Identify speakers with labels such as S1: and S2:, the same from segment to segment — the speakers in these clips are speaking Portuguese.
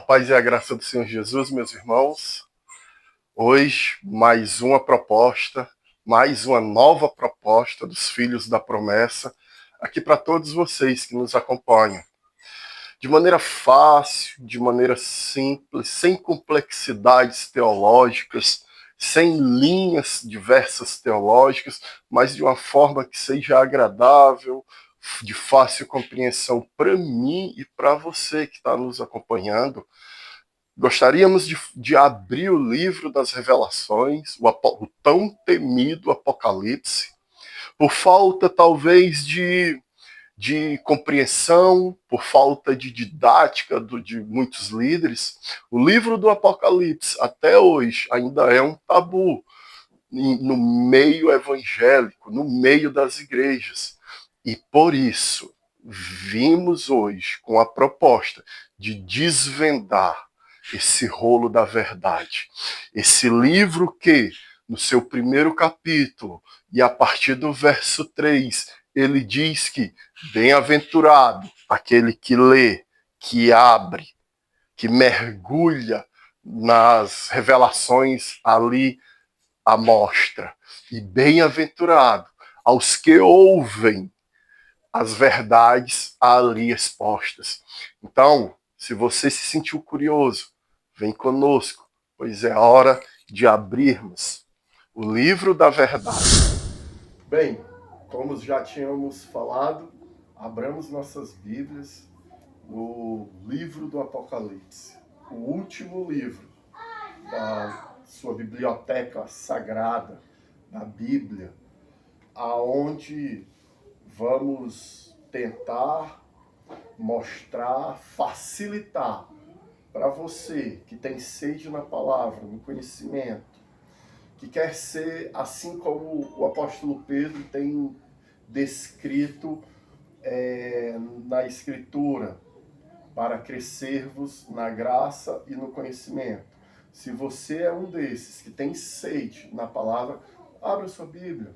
S1: A paz e a graça do Senhor Jesus, meus irmãos. Hoje, mais uma proposta, mais uma nova proposta dos Filhos da Promessa, aqui para todos vocês que nos acompanham. De maneira fácil, de maneira simples, sem complexidades teológicas, sem linhas diversas teológicas, mas de uma forma que seja agradável, de fácil compreensão para mim e para você que está nos acompanhando. Gostaríamos de abrir o livro das Revelações, o tão temido Apocalipse, por falta talvez de compreensão, por falta de didática de muitos líderes. O livro do Apocalipse, até hoje, ainda é um tabu no meio evangélico, no meio das igrejas. E por isso, vimos hoje com a proposta de desvendar esse rolo da verdade. Esse livro que, no seu primeiro capítulo, e a partir do verso 3, ele diz que bem-aventurado aquele que lê, que abre, que mergulha nas revelações ali à mostra. E bem-aventurado aos que ouvem as verdades ali expostas. Então, se você se sentiu curioso, vem conosco, pois é hora de abrirmos o livro da verdade. Bem, como já tínhamos falado, abramos nossas Bíblias no livro do Apocalipse, o último livro da sua biblioteca sagrada, da Bíblia, aonde vamos tentar mostrar, facilitar para você que tem sede na palavra, no conhecimento, que quer ser assim como o apóstolo Pedro tem descrito na Escritura, para crescermos na graça e no conhecimento. Se você é um desses que tem sede na palavra, abra sua Bíblia,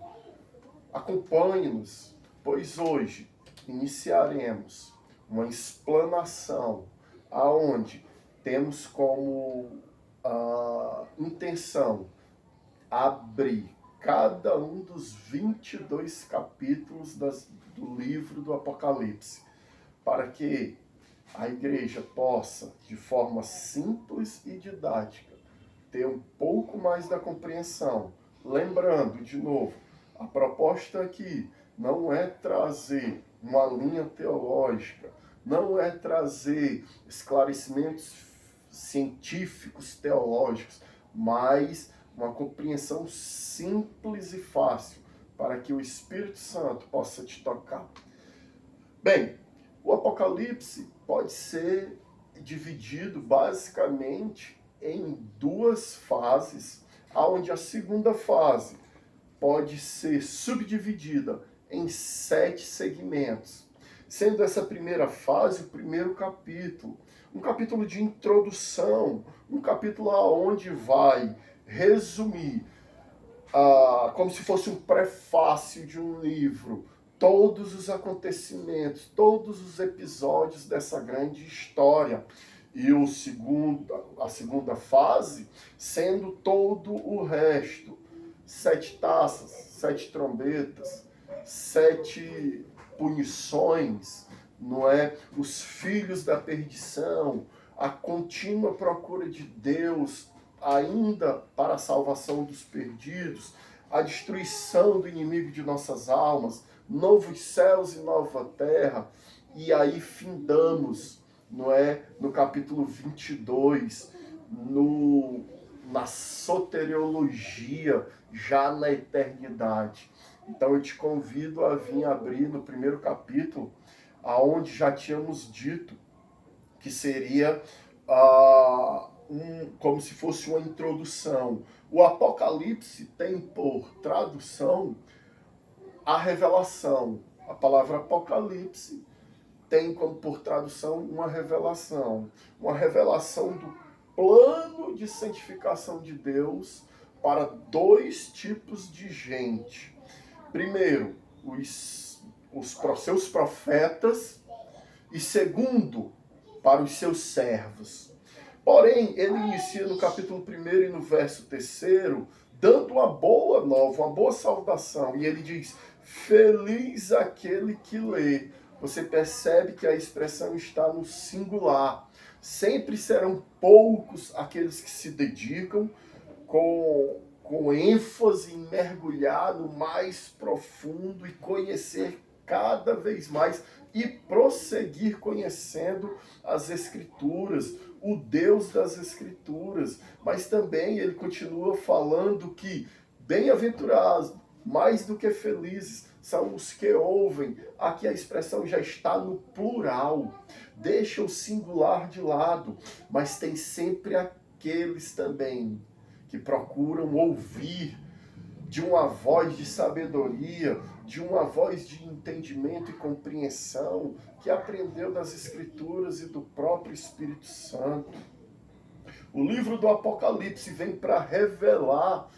S1: acompanhe-nos, pois hoje iniciaremos uma explanação aonde temos como intenção abrir cada um dos 22 capítulos do livro do Apocalipse, para que a igreja possa, de forma simples e didática, ter um pouco mais da compreensão. Lembrando, de novo, a proposta aqui não é trazer uma linha teológica, não é trazer esclarecimentos científicos teológicos, mas uma compreensão simples e fácil para que o Espírito Santo possa te tocar. Bem, o Apocalipse pode ser dividido basicamente em duas fases, onde a segunda fase pode ser subdividida em 7 segmentos, sendo essa primeira fase o primeiro capítulo, um capítulo de introdução, um capítulo onde vai resumir, como se fosse um prefácio de um livro, todos os acontecimentos, todos os episódios dessa grande história. E a segunda fase sendo todo o resto. 7 taças, 7 trombetas, 7 punições, não é? Os filhos da perdição, a contínua procura de Deus ainda para a salvação dos perdidos, a destruição do inimigo de nossas almas, novos céus e nova terra, e aí findamos, não é, no capítulo 22, na soteriologia, já na eternidade. Então eu te convido a vir abrir no primeiro capítulo, aonde já tínhamos dito que seria como se fosse uma introdução. O Apocalipse tem por tradução a revelação. A palavra Apocalipse tem como por tradução uma revelação do plano de santificação de Deus para 2 tipos de gente. Primeiro, os seus profetas, e segundo, para os seus servos. Porém, ele inicia no capítulo 1 e no verso 3, dando uma boa nova, uma boa saudação. E ele diz, feliz aquele que lê. Você percebe que a expressão está no singular. Sempre serão poucos aqueles que se dedicam com ênfase em mergulhar no mais profundo e conhecer cada vez mais e prosseguir conhecendo as Escrituras, o Deus das Escrituras. Mas também ele continua falando que bem-aventurados, mais do que felizes, são os que ouvem. Aqui a expressão já está no plural. Deixa o singular de lado, mas tem sempre aqueles também que procuram ouvir de uma voz de sabedoria, de uma voz de entendimento e compreensão, que aprendeu das Escrituras e do próprio Espírito Santo. O livro do Apocalipse vem para revelar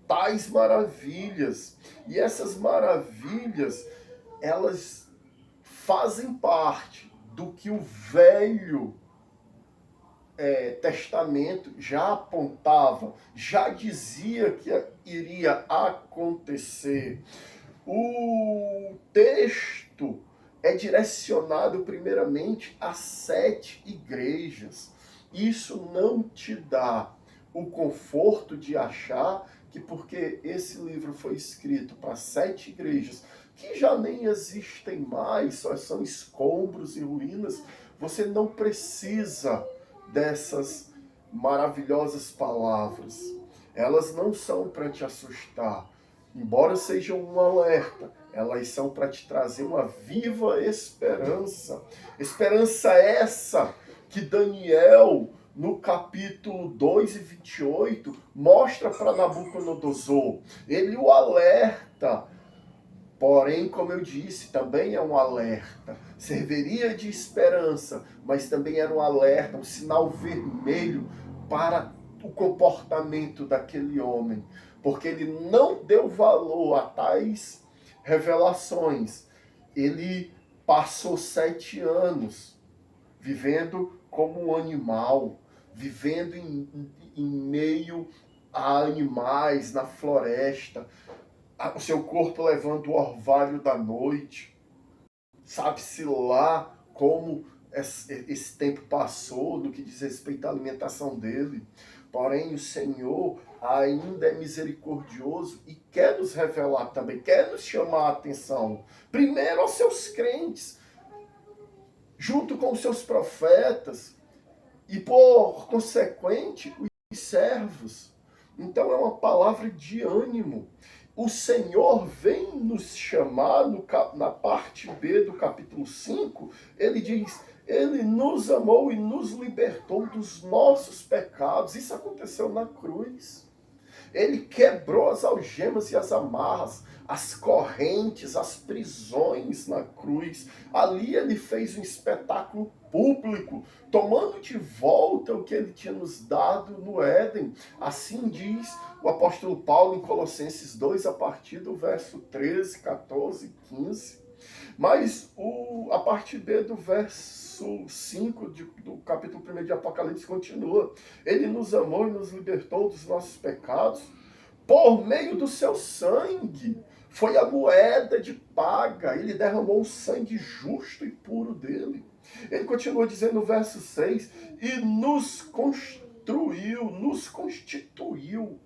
S1: tais maravilhas, e essas maravilhas, elas fazem parte do que o Velho Testamento já apontava, já dizia que iria acontecer. O texto é direcionado primeiramente a 7 igrejas. Isso não te dá o conforto de achar que porque esse livro foi escrito para 7 igrejas, que já nem existem mais, só são escombros e ruínas, você não precisa dessas maravilhosas palavras. Elas não são para te assustar, embora sejam um alerta, elas são para te trazer uma viva esperança. Esperança essa que Daniel, no capítulo 2 e 28, mostra para Nabucodonosor. Ele o alerta. Porém, como eu disse, também é um alerta. Serviria de esperança, mas também era um alerta, um sinal vermelho para o comportamento daquele homem. Porque ele não deu valor a tais revelações. Ele passou 7 anos vivendo como um animal, vivendo em meio a animais, na floresta, o seu corpo levando o orvalho da noite. Sabe-se lá como esse tempo passou no que diz respeito à alimentação dele. Porém, o Senhor ainda é misericordioso e quer nos revelar também, quer nos chamar a atenção. Primeiro aos seus crentes, junto com os seus profetas e, por consequente, os servos. Então é uma palavra de ânimo. O Senhor vem nos chamar, na parte B do capítulo 5, ele diz, ele nos amou e nos libertou dos nossos pecados. Isso aconteceu na cruz. Ele quebrou as algemas e as amarras, as correntes, as prisões na cruz. Ali ele fez um espetáculo público, tomando de volta o que ele tinha nos dado no Éden. Assim diz o apóstolo Paulo em Colossenses 2, a partir do verso 13, 14, 15. Mas a parte B do verso 5 do capítulo 1 de Apocalipse continua. Ele nos amou e nos libertou dos nossos pecados por meio do seu sangue. Foi a moeda de paga. Ele derramou o sangue justo e puro dele. Ele continua dizendo no verso 6, e nos construiu, nos constituiu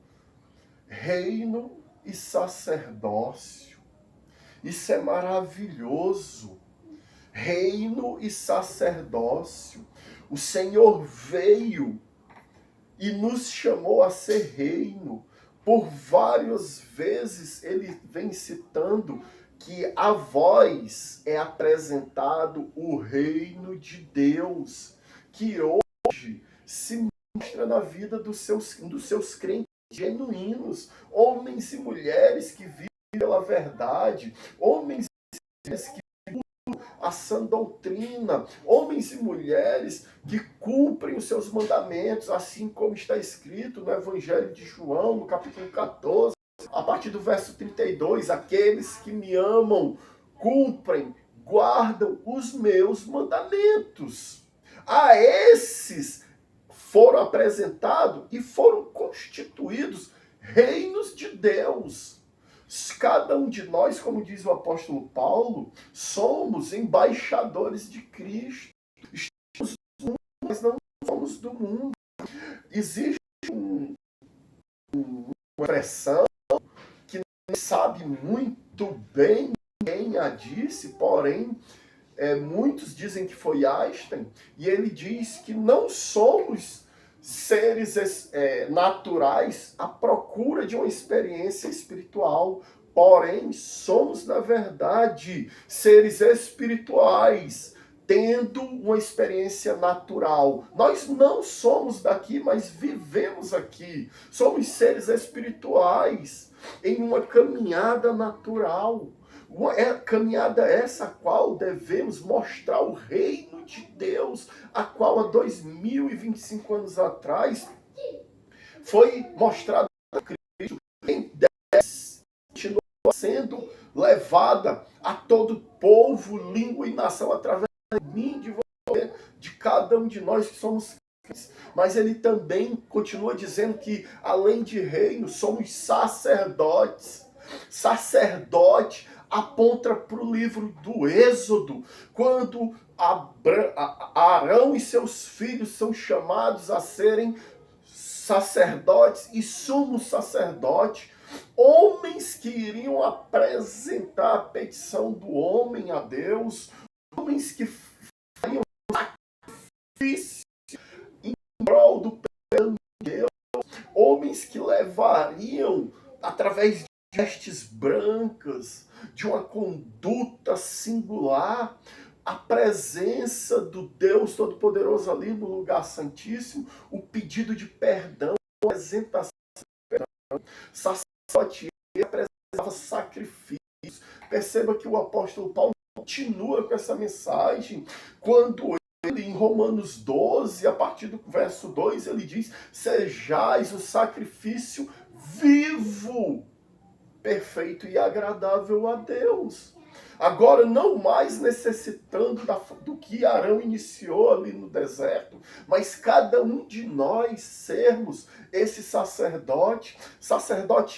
S1: reino e sacerdócio. Isso é maravilhoso. Reino e sacerdócio. O Senhor veio e nos chamou a ser reino. Por várias vezes ele vem citando que a vós é apresentado o reino de Deus, que hoje se mostra na vida dos seus crentes genuínos, homens e mulheres que vivem pela verdade, homens e mulheres que a sã doutrina, homens e mulheres que cumprem os seus mandamentos, assim como está escrito no Evangelho de João, no capítulo 14, a partir do verso 32, aqueles que me amam, cumprem, guardam os meus mandamentos. A esses
S2: foram apresentados e foram constituídos reinos de Deus. Cada um de nós, como diz o apóstolo Paulo, somos embaixadores de Cristo. Estamos no mundo, mas não somos do mundo. Existe uma expressão que não sabe muito bem quem a disse, porém, muitos dizem que foi Einstein, e ele diz que não somos seres naturais à procura de uma experiência espiritual, porém somos, na verdade, seres espirituais tendo uma experiência natural. Nós não somos daqui, mas vivemos aqui. Somos seres espirituais em uma caminhada natural. Uma caminhada essa a qual devemos mostrar o reino de Deus, a qual há 2025 anos atrás foi mostrado a Cristo, em 10 continua sendo levada a todo povo, língua e nação, através de mim, de você, de cada um de nós que somos crentes. Mas ele também continua dizendo que, além de reino, somos sacerdotes. Sacerdote aponta para o livro do Êxodo, quando Arão e seus filhos são chamados a serem sacerdotes e sumo sacerdote, homens que iriam apresentar a petição do homem a Deus, homens que fariam sacrifício em prol do perdão de Deus, homens que levariam, através de vestes brancas, de uma conduta singular, a presença do Deus Todo-Poderoso ali no lugar santíssimo, o pedido de perdão, a apresentação de perdão. Sacerdote apresentava sacrifícios. Perceba que o apóstolo Paulo continua com essa mensagem, quando ele, em Romanos 12, a partir do verso 2, ele diz: sejais o sacrifício vivo, perfeito e agradável a Deus. Agora, não mais necessitando do que Arão iniciou ali no deserto, mas cada um de nós sermos esse sacerdote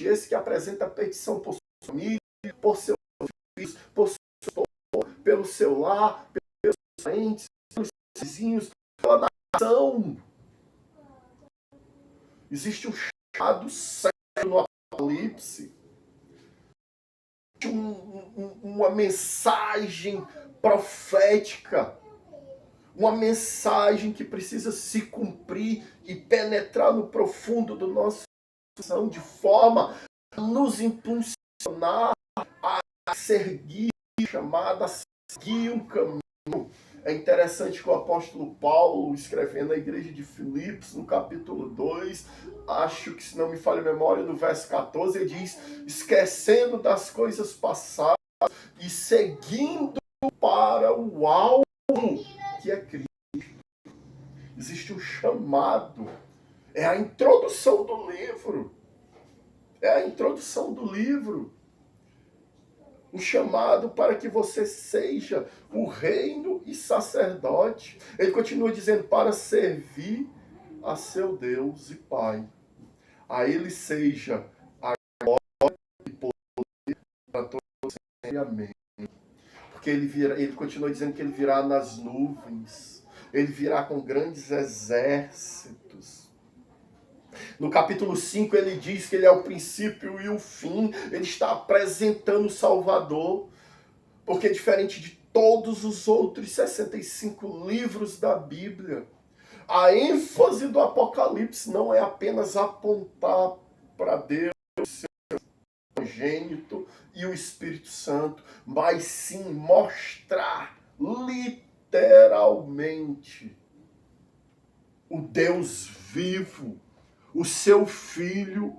S2: esse que apresenta a petição por sua família, por seus filhos, por seu povo, pelo seu lar, pelos parentes, pelos vizinhos, pela nação. Existe um chamado sério no Apocalipse, uma mensagem profética, uma mensagem que precisa se cumprir e penetrar no profundo do nosso coração, de forma a nos impulsionar a seguir, chamada a seguir um caminho. É interessante que o apóstolo Paulo, escrevendo à igreja de Filipos, no capítulo 2, acho que, se não me falha a memória, no verso 14, ele diz: esquecendo das coisas passadas e seguindo para o alvo, que é Cristo. Existe um chamado. É a introdução do livro. É a introdução do livro. Um chamado para que você seja o reino e sacerdote. Ele continua dizendo: para servir a seu Deus e Pai. A ele seja a glória e poder para todos sempre. Amém. Porque ele continua dizendo que ele virá nas nuvens. Ele virá com grandes exércitos. No capítulo 5 ele diz que ele é o princípio e o fim. Ele está apresentando o Salvador. Porque diferente de todos os outros 65 livros da Bíblia, a ênfase do Apocalipse não é apenas apontar para Deus, seu unigênito e o Espírito Santo, mas sim mostrar literalmente o Deus vivo, o seu Filho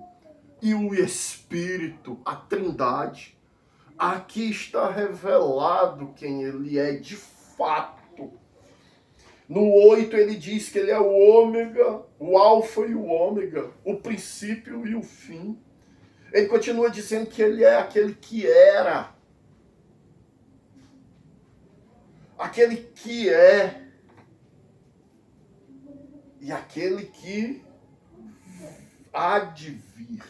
S2: e o Espírito, a Trindade. Aqui está revelado quem ele é de fato. No 8 ele diz que ele é o ômega, o alfa e o ômega, o princípio e o fim. Ele continua dizendo que ele é aquele que era. Aquele que é. e aquele que há de vir.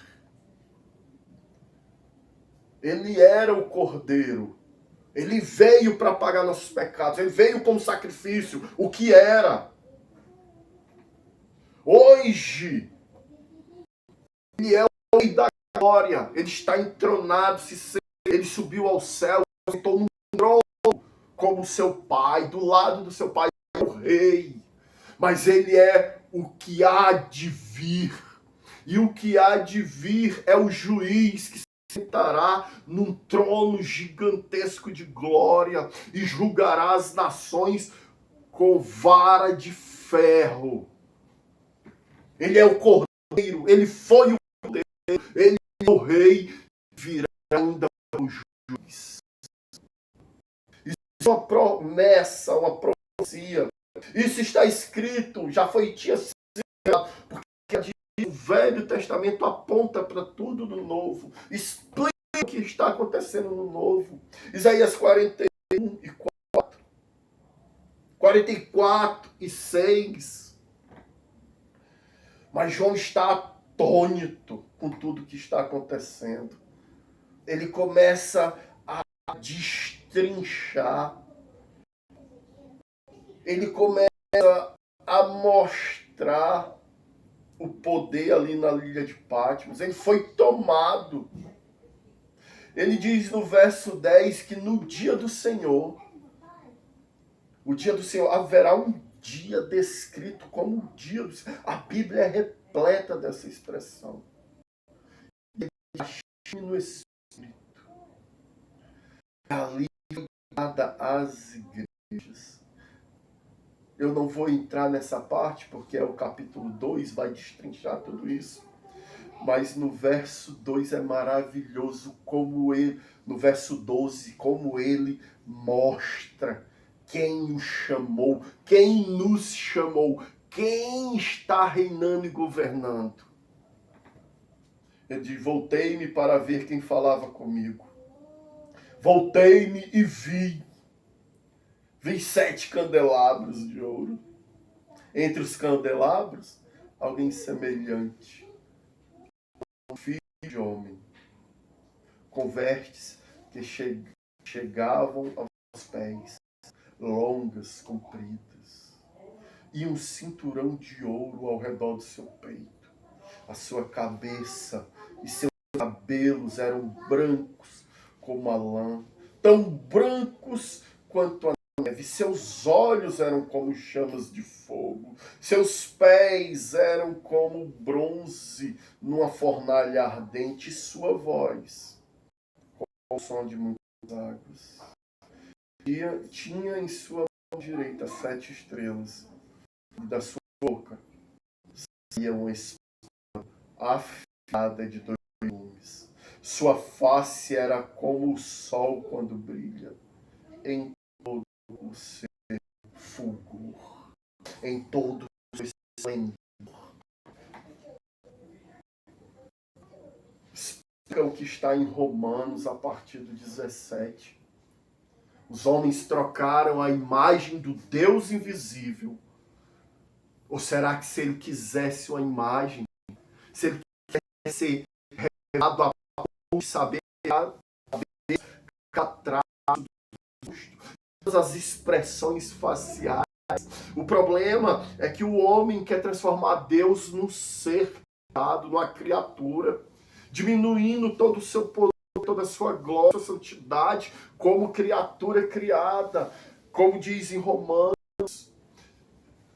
S2: Ele era o Cordeiro. Ele veio para pagar nossos pecados. Ele veio como sacrifício. O que era? Hoje, ele é o Rei da Glória. Ele está entronado. Ele subiu ao céu. Sentou num trono como seu Pai. Do lado do seu Pai é o Rei. Mas ele é o que há de vir. E o que há de vir é o juiz que sentará num trono gigantesco de glória e julgará as nações com vara de ferro. Ele é o Cordeiro, ele foi o Cordeiro, ele é o Rei, virá ainda o juiz. Isso é uma promessa, uma profecia. Isso está escrito, já tinha sido, porque o Velho Testamento aponta para tudo no Novo, explica o que está acontecendo no Novo. Isaías 41 e 4, 44 e 6. Mas João está atônito com tudo que está acontecendo. Ele começa a destrinchar. Ele começa a mostrar o poder ali na ilha de Patmos. Ele foi tomado. Ele diz no verso 10 que no dia do Senhor, haverá um dia descrito como o dia do Senhor. A Bíblia é repleta dessa expressão. Ele age no Espírito. Ali dada às igrejas. Eu não vou entrar nessa parte, porque é o capítulo 2, vai destrinchar tudo isso. Mas no verso 2 é maravilhoso como ele, no verso 12, como ele mostra quem o chamou, quem nos chamou, quem está reinando e governando. Ele diz, voltei-me para ver quem falava comigo. Voltei-me e vi 7 candelabros de ouro. Entre os candelabros, alguém semelhante. Um filho de homem. Com vestes que chegavam aos pés, longas, compridas. E um cinturão de ouro ao redor do seu peito. A sua cabeça e seus cabelos eram brancos como a lã, tão brancos quanto a neve. Seus olhos eram como chamas de fogo. Seus pés eram como bronze numa fornalha ardente. E sua voz, como o som de muitas águas. Tinha em sua mão direita 7 estrelas. E da sua boca saía uma espada afiada de 2 gumes. Sua face era como o sol quando brilha. Em todo o seu fulgor, em todo o seu esplendor. Explica o que está em Romanos a partir do 17. Os homens trocaram a imagem do Deus invisível. Ou será que se ele quisesse uma imagem, se ele quisesse ser revelado a ponto de saber atrás do rosto, todas as expressões faciais. O problema é que o homem quer transformar Deus num ser criado, numa criatura, diminuindo todo o seu poder, toda a sua glória, sua santidade, como criatura criada, como diz em Romanos,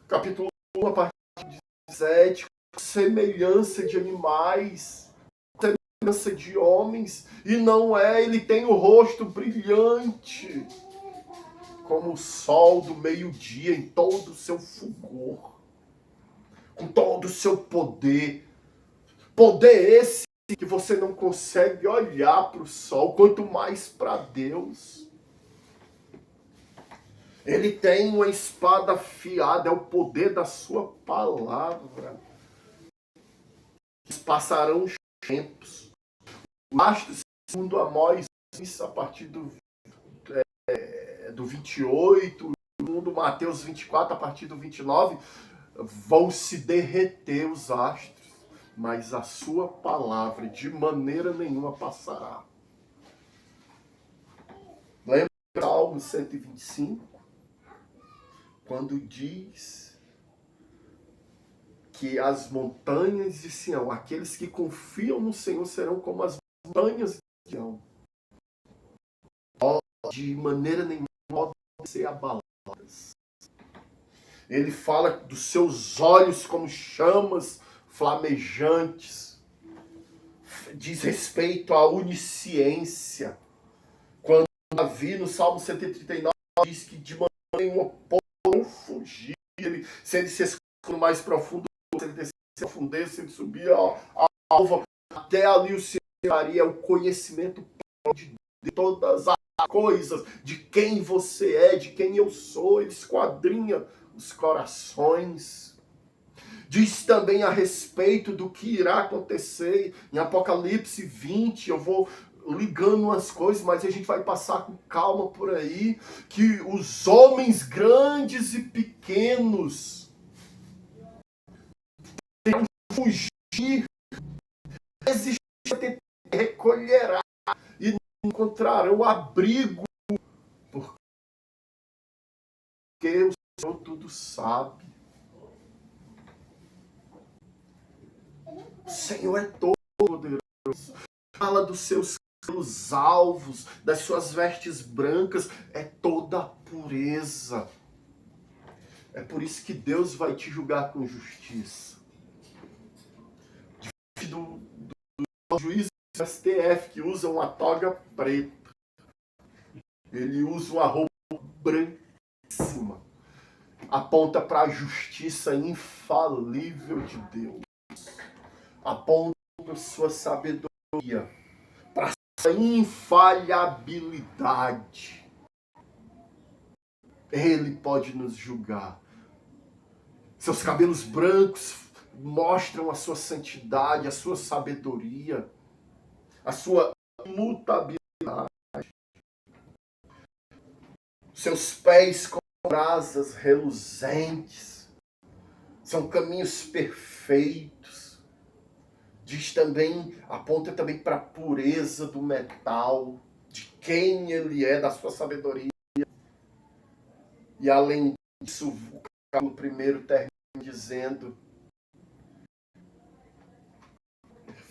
S2: capítulo 1, a partir de 17, semelhança de animais, semelhança de homens, e não é, ele tem o rosto brilhante, como o sol do meio-dia em todo o seu fulgor, com todo o seu poder. Poder esse que você não consegue olhar para o sol, quanto mais para Deus. Ele tem uma espada afiada, é o poder da sua palavra. Passarão os tempos. O astro, segundo Amós, a partir do 28, segundo Mateus 24, a partir do 29, vão se derreter os astros, mas a sua palavra de maneira nenhuma passará. Lembra o Salmo 125? Quando diz que as montanhas de Sião, aqueles que confiam no Senhor serão como as montanhas de Sião. De maneira nenhuma podem ser abaladas. Ele fala dos seus olhos como chamas flamejantes. Diz respeito à onisciência. Quando Davi, no Salmo 139, diz que de maneira nenhuma podem fugir. Se ele se esconde mais profundo, se ele descer a profundeza, se ele subir a alva, até ali o Senhor daria o conhecimento de todas as coisas, de quem você é, de quem eu sou. Ele esquadrinha os corações. Diz também a respeito do que irá acontecer em Apocalipse 20. Eu vou ligando umas coisas, mas a gente vai passar com calma por aí, que os homens grandes e pequenos terão que fugir, resistir, recolherá e encontrarão abrigo, porque o Senhor tudo sabe. O Senhor é todo poderoso. Fala dos seus cabelos alvos, das suas vestes brancas, é toda a pureza. É por isso que Deus vai te julgar com justiça. Diferente do juiz do STF, que usa uma toga preta. Ele usa uma roupa branquíssima. Aponta para a justiça infalível de Deus. Aponta para a sua sabedoria, para a sua infalhabilidade. Ele pode nos julgar. Seus cabelos brancos mostram a sua santidade, a sua sabedoria, a sua imutabilidade. Seus pés com brasas reluzentes. São caminhos perfeitos. Diz também, aponta também para a pureza do metal, de quem ele é, da sua sabedoria. E além disso, o capítulo 1 termina dizendo,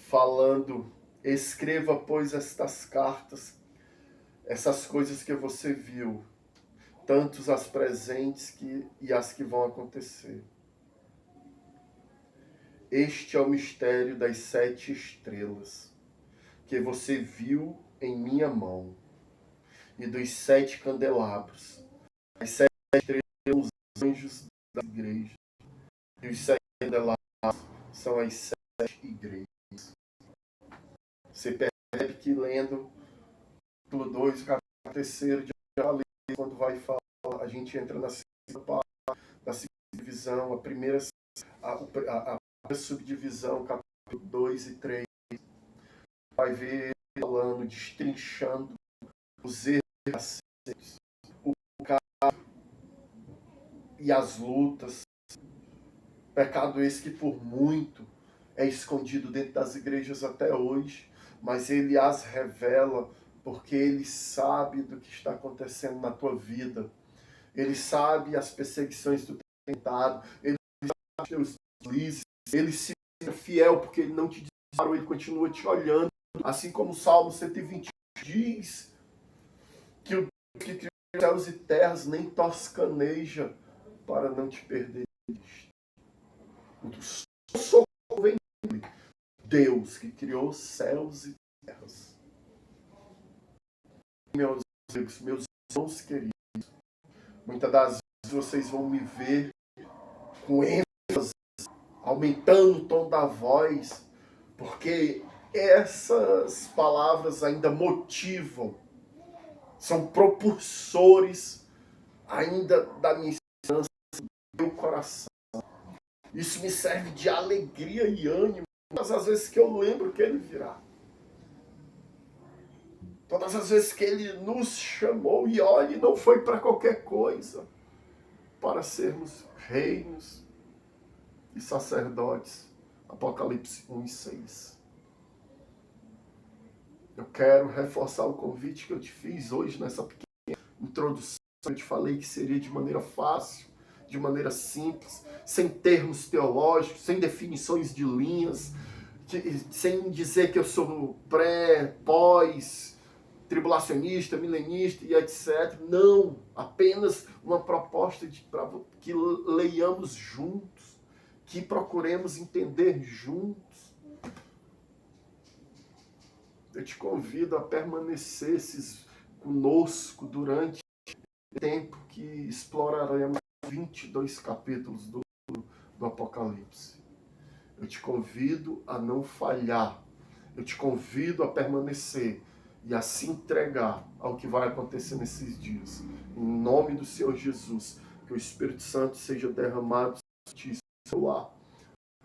S2: falando, escreva, pois, estas cartas, essas coisas que você viu, tantos as presentes e as que vão acontecer. Este é o mistério das 7 estrelas, que você viu em minha mão, e dos 7 candelabros. As 7 estrelas são os anjos da igreja, e os 7 candelabros são as 7 igrejas. Você percebe que lendo o 2, o capítulo 3 de Apocalipse, quando vai falar, a gente entra na segunda parte, na segunda divisão, a primeira subdivisão, capítulo 2 e 3, vai ver ele falando, destrinchando os erros, o pecado e as lutas. Pecado esse que por muito é escondido dentro das igrejas até hoje, mas ele as revela porque ele sabe do que está acontecendo na tua vida. Ele sabe as perseguições que tu tem tentado, ele sabe os teus deslizes, ele se é fiel porque ele não te disparou, ele continua te olhando, assim como o Salmo 120 diz que o Deus que criou os céus e terras nem toscaneja para não te perder. O socorro vem dele, Deus que criou céus e terras. Meus amigos, meus irmãos queridos, muitas das vezes vocês vão me ver com ênfase, aumentando o tom da voz, porque essas palavras ainda motivam, são propulsores ainda da minha esperança, do meu coração. Isso me serve de alegria e ânimo todas as vezes que eu lembro que ele virá. Todas as vezes que ele nos chamou, e olhe, não foi para qualquer coisa, para sermos reinos, e sacerdotes. Apocalipse 1 e 6. Eu quero reforçar o convite que eu te fiz hoje nessa pequena introdução. Eu te falei que seria de maneira fácil, de maneira simples, sem termos teológicos, sem definições de linhas, sem dizer que eu sou pré, pós, tribulacionista, milenista e etc. Não, apenas uma proposta para que leiamos juntos, que procuremos entender juntos. Eu te convido a permanecer conosco durante o tempo que exploraremos 22 capítulos do Apocalipse. Eu te convido a não falhar. Eu te convido a permanecer e a se entregar ao que vai acontecer nesses dias. Em nome do Senhor Jesus, que o Espírito Santo seja derramado sobre o seu lar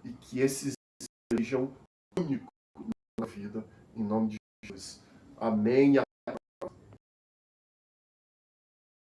S2: e que esses sejam únicos na vida. Em nome de Jesus. Amém.